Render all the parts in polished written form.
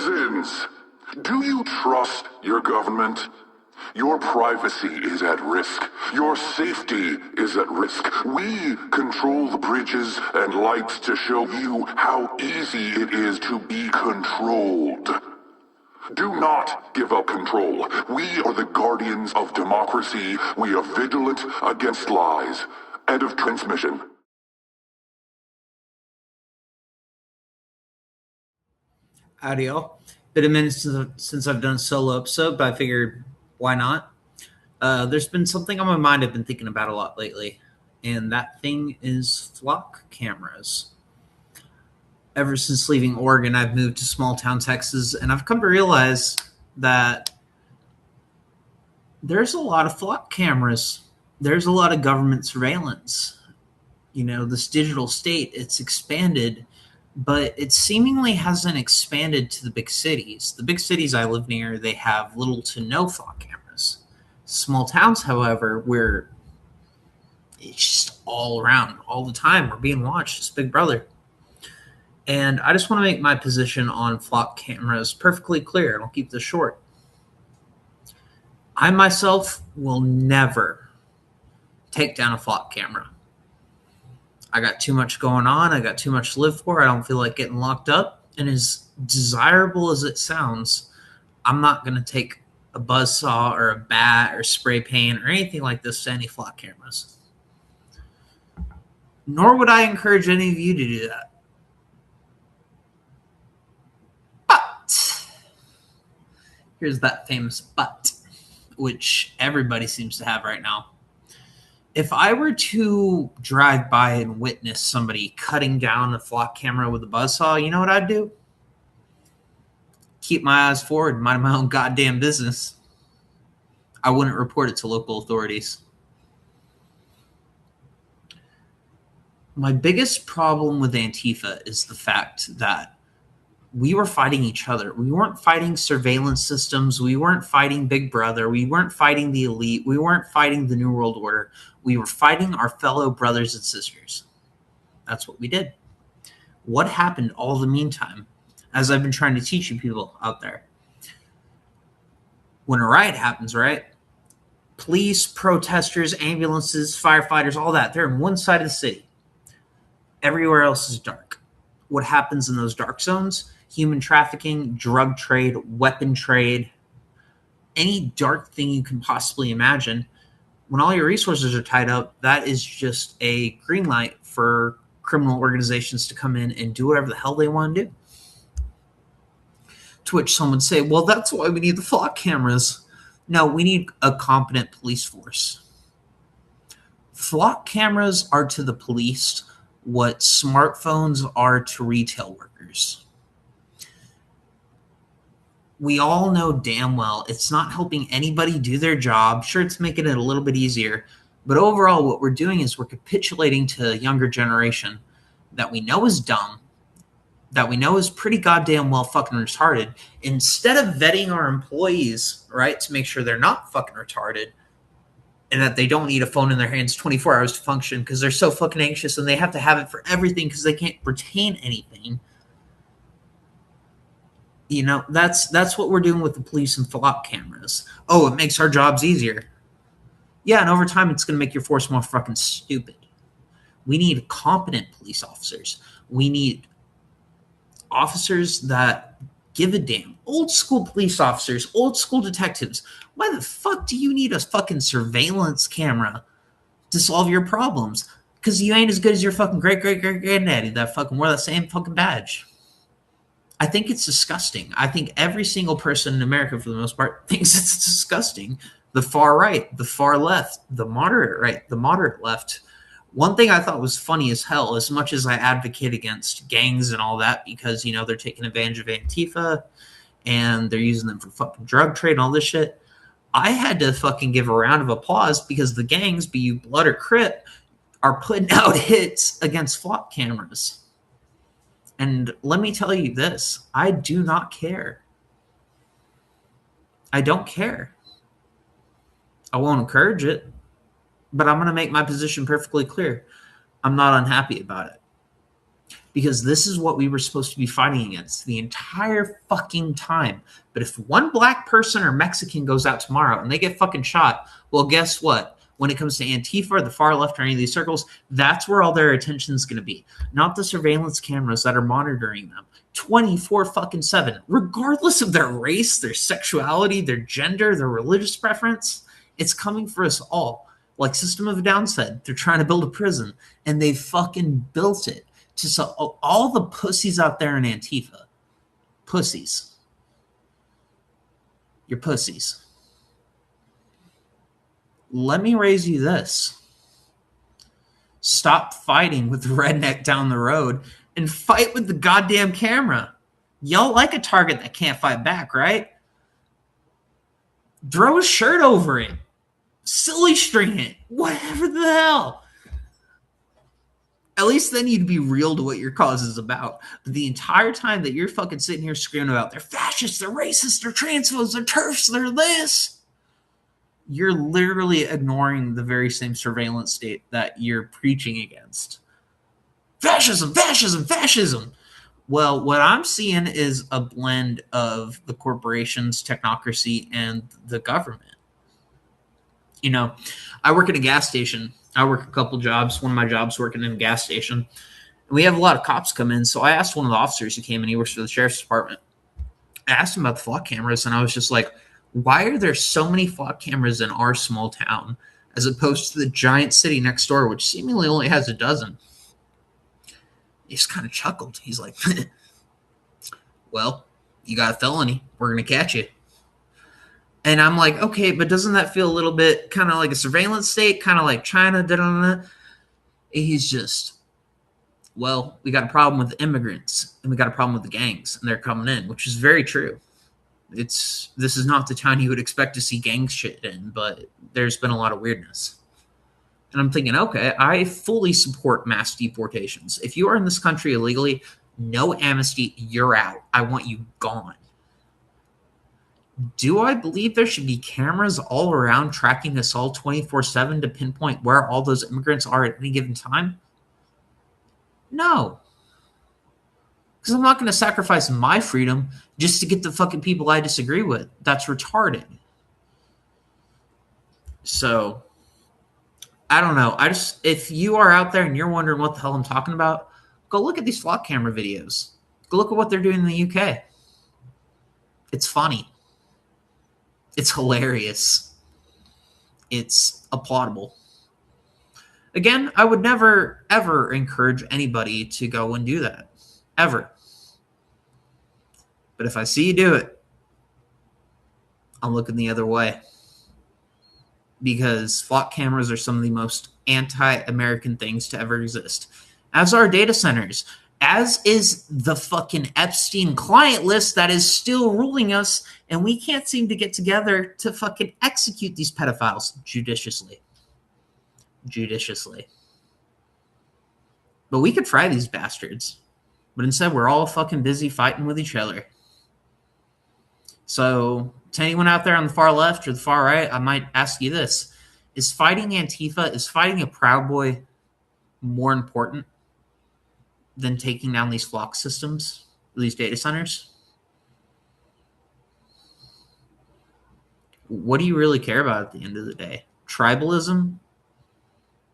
Citizens, do you trust your government? Your privacy is at risk. Your safety is at risk. We control the bridges and lights to show you how easy it is to be controlled. Do not give up control. We are the guardians of democracy. We are vigilant against lies. End of transmission. Howdy, y'all. Been a minute since I've done a solo episode, but I figured why not? There's been something on my mind I've been thinking about a lot lately, and that thing is flock cameras. Ever since leaving Oregon, I've moved to small town Texas, and I've come to realize that there's a lot of flock cameras. There's a lot of government surveillance. You know, this digital state, it's expanded, but it seemingly hasn't expanded to the big cities. The big cities I live near, they have little to no flock cameras. Small towns, however, where it's just all around, all the time. We're being watched. It's Big Brother. And I just want to make my position on flock cameras perfectly clear, and I'll keep this short. I myself will never take down a flock camera. I got too much going on. I got too much to live for. I don't feel like getting locked up. And as desirable as it sounds, I'm not going to take a buzzsaw or a bat or spray paint or anything like this to any flock cameras. Nor would I encourage any of you to do that. But here's that famous but, which everybody seems to have right now. If I were to drive by and witness somebody cutting down a flock camera with a buzzsaw, you know what I'd do? Keep my eyes forward, mind my own goddamn business. I wouldn't report it to local authorities. My biggest problem with Antifa is the fact that we were fighting each other. We weren't fighting surveillance systems. We weren't fighting Big Brother. We weren't fighting the elite. We weren't fighting the New World Order. We were fighting our fellow brothers and sisters. That's what we did. What happened all the meantime, as I've been trying to teach you people out there? When a riot happens, right? Police, protesters, ambulances, firefighters, all that, they're in one side of the city. Everywhere else is dark. What happens in those dark zones? Human trafficking, drug trade, weapon trade, any dark thing you can possibly imagine. When all your resources are tied up, that is just a green light for criminal organizations to come in and do whatever the hell they want to do. To which some would say, well, that's why we need the flock cameras. No, we need a competent police force. Flock cameras are to the police what smartphones are to retail workers. We all know damn well it's not helping anybody do their job. Sure, it's making it a little bit easier, but overall what we're doing is we're capitulating to a younger generation that we know is dumb, that we know is pretty goddamn well fucking retarded. Instead of vetting our employees, right, to make sure they're not fucking retarded and that they don't need a phone in their hands 24 hours to function because they're so fucking anxious and they have to have it for everything because they can't retain anything. You know, that's what we're doing with the police and flock cameras. Oh, it makes our jobs easier. Yeah, and over time, it's going to make your force more fucking stupid. We need competent police officers. We need officers that give a damn. Old school police officers, old school detectives. Why the fuck do you need a fucking surveillance camera to solve your problems? Because you ain't as good as your fucking great-great-great-granddaddy that fucking wore that same fucking badge. I think it's disgusting. I think every single person in America, for the most part, thinks it's disgusting. The far right, the far left, the moderate right, the moderate left. One thing I thought was funny as hell, as much as I advocate against gangs and all that, because, you know, they're taking advantage of Antifa and they're using them for fucking drug trade and all this shit, I had to fucking give a round of applause because the gangs, be you Blood or Crip, are putting out hits against flock cameras. And let me tell you this, I do not care. I don't care. I won't encourage it, but I'm going to make my position perfectly clear. I'm not unhappy about it. because this is what we were supposed to be fighting against the entire fucking time. But if one black person or Mexican goes out tomorrow and they get fucking shot, well, guess what? When it comes to Antifa or the far left or any of these circles, that's where all their attention is going to be. Not the surveillance cameras that are monitoring them 24/7, regardless of their race, their sexuality, their gender, their religious preference. It's coming for us all. Like System of a Down said, they're trying to build a prison, and they fucking built it. So all the pussies out there in Antifa, pussies. You're pussies. Let me raise you this. Stop fighting with the redneck down the road and fight with the goddamn camera. Y'all like a target that can't fight back, right? Throw a shirt over it. Silly string it. Whatever the hell. At least then you'd be real to what your cause is about. But the entire time that you're fucking sitting here screaming about they're fascists, they're racists, they're transphobes, they're TERFs, they're this, you're literally ignoring the very same surveillance state that you're preaching against. Fascism, fascism, fascism. Well, what I'm seeing is a blend of the corporations, technocracy, and the government. You know, I work at a gas station. I work a couple jobs. One of my jobs working in a gas station. And we have a lot of cops come in. So I asked one of the officers who came in, he works for the sheriff's department. I asked him about the flock cameras, and I was just like, why are there so many flock cameras in our small town as opposed to the giant city next door, which seemingly only has a dozen? He just kind of chuckled. He's like, well, you got a felony. We're going to catch you. And I'm like, okay, but doesn't that feel a little bit kind of like a surveillance state, kind of like China? Da-da-da-da. He's just, well, we got a problem with the immigrants, and we got a problem with the gangs, and they're coming in, which is very true. This is not the town you would expect to see gang shit in, but there's been a lot of weirdness. And I'm thinking, okay, I fully support mass deportations. If you are in this country illegally, no amnesty, you're out. I want you gone. Do I believe there should be cameras all around tracking us all 24/7 to pinpoint where all those immigrants are at any given time? No. Because I'm not going to sacrifice my freedom just to get the fucking people I disagree with. That's retarded. So, I don't know. If you are out there and you're wondering what the hell I'm talking about, go look at these flock camera videos. Go look at what they're doing in the UK. It's funny. It's hilarious. It's applaudable. Again, I would never, ever encourage anybody to go and do that. Ever. But if I see you do it, I'm looking the other way. Because flock cameras are some of the most anti-American things to ever exist. As are data centers. As is the fucking Epstein client list that is still ruling us, and we can't seem to get together to fucking execute these pedophiles judiciously. Judiciously. But we could fry these bastards. But instead, we're all fucking busy fighting with each other. So, to anyone out there on the far left or the far right, I might ask you this. Is fighting Antifa, is fighting a Proud Boy more important than taking down these flock systems, these data centers? What do you really care about at the end of the day? Tribalism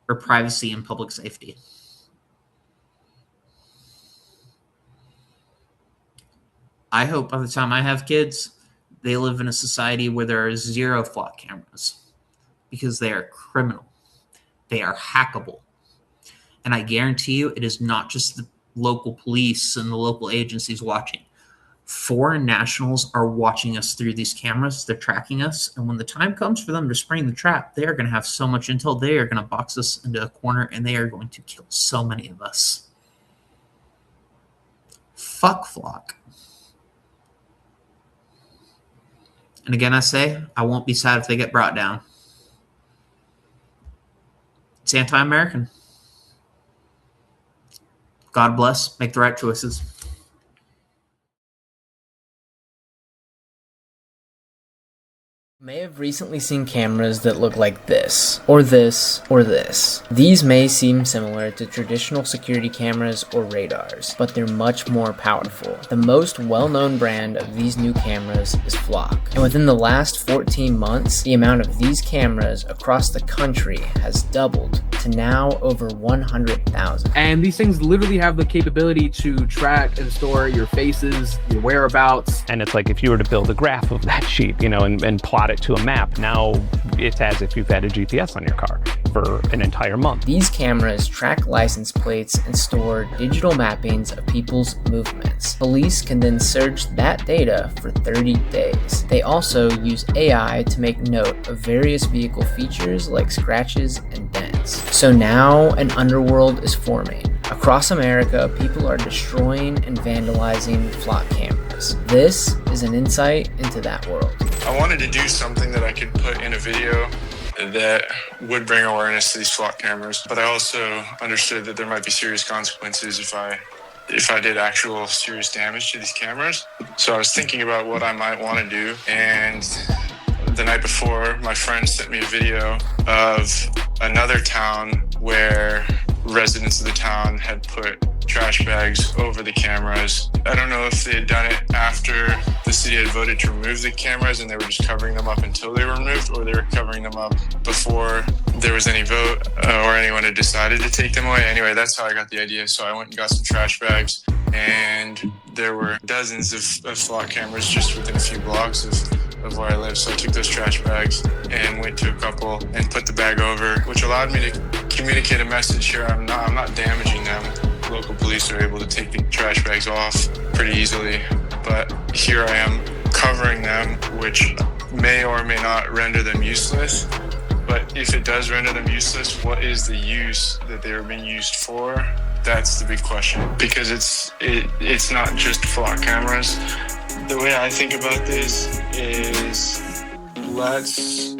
or privacy and public safety? I hope by the time I have kids, they live in a society where there are zero flock cameras because they are criminal. They are hackable. And I guarantee you it is not just the local police and the local agencies watching. Foreign nationals are watching us through these cameras. They're tracking us. And when the time comes for them to spring the trap, they are going to have so much intel. They are going to box us into a corner, and they are going to kill so many of us. Fuck flock. And again, I say, I won't be sad if they get brought down. It's anti-American. God bless. Make the right choices. may have recently seen cameras that look like this, or this, or this. These may seem similar to traditional security cameras or radars, but they're much more powerful. The most well-known brand of these new cameras is Flock, and within the last 14 months, the amount of these cameras across the country has doubled to now over 100,000. And these things literally have the capability to track and store your faces, your whereabouts. And it's like if you were to build a graph of that sheet, and plot it to a map, now it's as if you've had a GPS on your car for an entire month. These cameras track license plates and store digital mappings of people's movements. Police can then search that data for 30 days. They also use AI to make note of various vehicle features like scratches and dents. So now an underworld is forming. Across America, people are destroying and vandalizing Flock cameras. This is an insight into that world. I wanted to do something that I could put in a video that would bring awareness to these Flock cameras, but I also understood that there might be serious consequences if I did actual serious damage to these cameras. So I was thinking about what I might want to do, and the night before, my friend sent me a video of another town where residents of the town had put trash bags over the cameras. I don't know if they had done it after the city had voted to remove the cameras and they were just covering them up until they were removed, or they were covering them up before there was any vote or anyone had decided to take them away. Anyway, that's how I got the idea. So I went and got some trash bags, and there were dozens of Flock cameras just within a few blocks of where I live. So I took those trash bags and went to a couple and put the bag over, which allowed me to communicate a message here. I'm not damaging them. Local police are able to take the trash bags off pretty easily, but here I am covering them, which may or may not render them useless. But if it does render them useless, what is the use that they are being used for? That's the big question, because it's not just Flock cameras. The way I think about this is, let's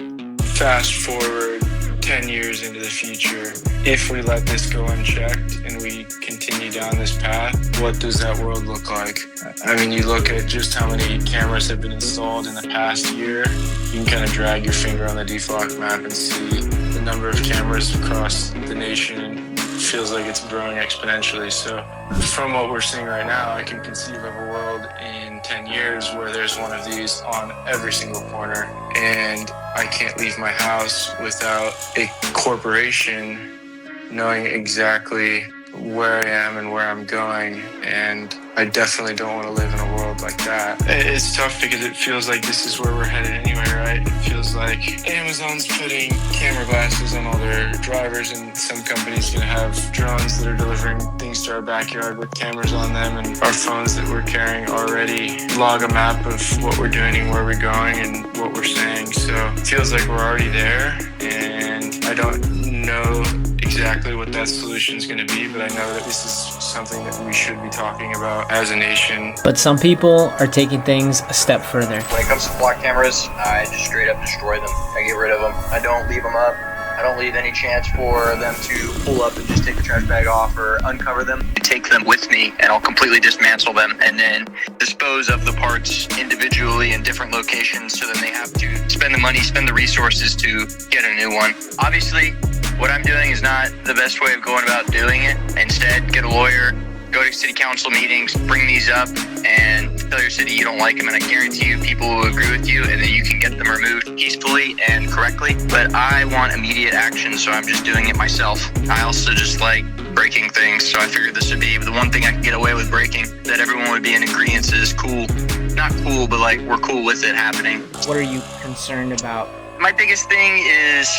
fast forward 10 years into the future. If we let this go unchecked and we continue down this path, what does that world look like? I mean, you look at just how many cameras have been installed in the past year. You can kind of drag your finger on the deflock map and see the number of cameras across the nation. Feels like it's growing exponentially. So from what we're seeing right now, I can conceive of a world in 10 years where there's one of these on every single corner, and I can't leave my house without a corporation knowing exactly where I am and where I'm going. And I definitely don't want to live in a world like that. It's tough because it feels like this is where we're headed anyway, right? It feels like Amazon's putting camera glasses on all their drivers, and some companies gonna have drones that are delivering things to our backyard with cameras on them, and our phones that we're carrying already log a map of what we're doing and where we're going and what we're saying. So it feels like we're already there, and I don't know exactly what that solution is going to be, but I know that this is something that we should be talking about as a nation. But some people are taking things a step further. When it comes to Flock cameras, I just straight up destroy them. I get rid of them. I don't leave them up. I don't leave any chance for them to pull up and just take the trash bag off or uncover them. I take them with me and I'll completely dismantle them and then dispose of the parts individually in different locations, so then they have to spend the money, spend the resources to get a new one. Obviously, what I'm doing is not the best way of going about doing it. Instead, get a lawyer, go to city council meetings, bring these up, and tell your city you don't like them, and I guarantee you people will agree with you, and then you can get them removed peacefully and correctly. But I want immediate action, so I'm just doing it myself. I also just like breaking things, so I figured this would be the one thing I could get away with breaking, that everyone would be in agreement is cool. Not cool, but like we're cool with it happening. What are you concerned about? My biggest thing is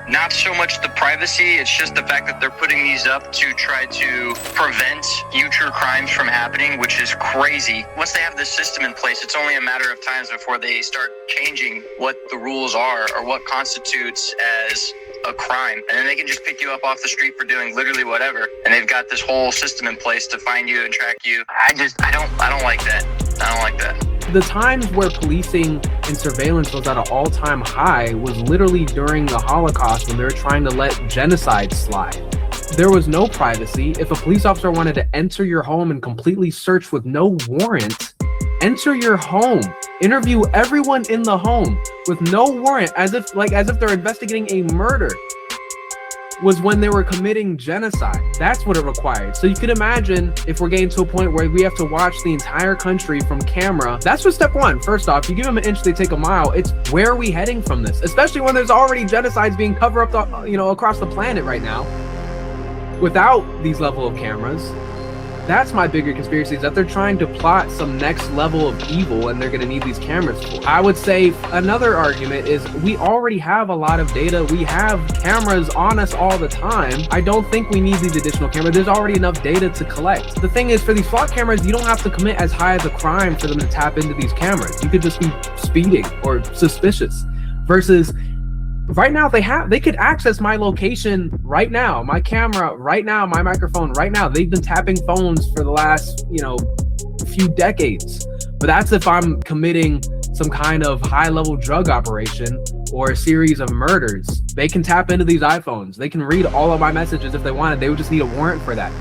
not so much the privacy, it's just the fact that they're putting these up to try to prevent future crimes from happening, which is crazy. Once they have this system in place, it's only a matter of times before they start changing what the rules are or what constitutes as a crime. And then they can just pick you up off the street for doing literally whatever. And they've got this whole system in place to find you and track you. I don't like that. I don't like that. The times where policing and surveillance was at an all-time high was literally during the Holocaust, when they were trying to let genocide slide. There was no privacy. If a police officer wanted to enter your home and completely search with no warrant, enter your home. interview everyone in the home with no warrant, as if they're investigating a murder, was when they were committing genocide. That's what it required. So you could imagine if we're getting to a point where we have to watch the entire country from camera. That's just step one. First off, you give them an inch, they take a mile. It's where are we heading from this? Especially when there's already genocides being covered up, across the planet right now without these level of cameras. That's my bigger conspiracy, is that they're trying to plot some next level of evil and they're going to need these cameras for. I would say another argument is we already have a lot of data. We have cameras on us all the time. I don't think we need these additional cameras. There's already enough data to collect. The thing is, for these SWAT cameras, you don't have to commit as high as a crime for them to tap into these cameras. You could just be speeding or suspicious. Versus right now, they could access my location right now, my camera right now, my microphone right now. They've been tapping phones for the last, few decades. But that's if I'm committing some kind of high-level drug operation or a series of murders. They can tap into these iPhones. They can read all of my messages if they wanted. They would just need a warrant for that.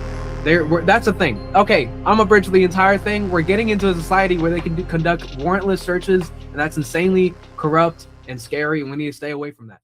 That's the thing. Okay, I'm gonna bridge the entire thing. We're getting into a society where they can conduct warrantless searches, and that's insanely corrupt and scary, and we need to stay away from that.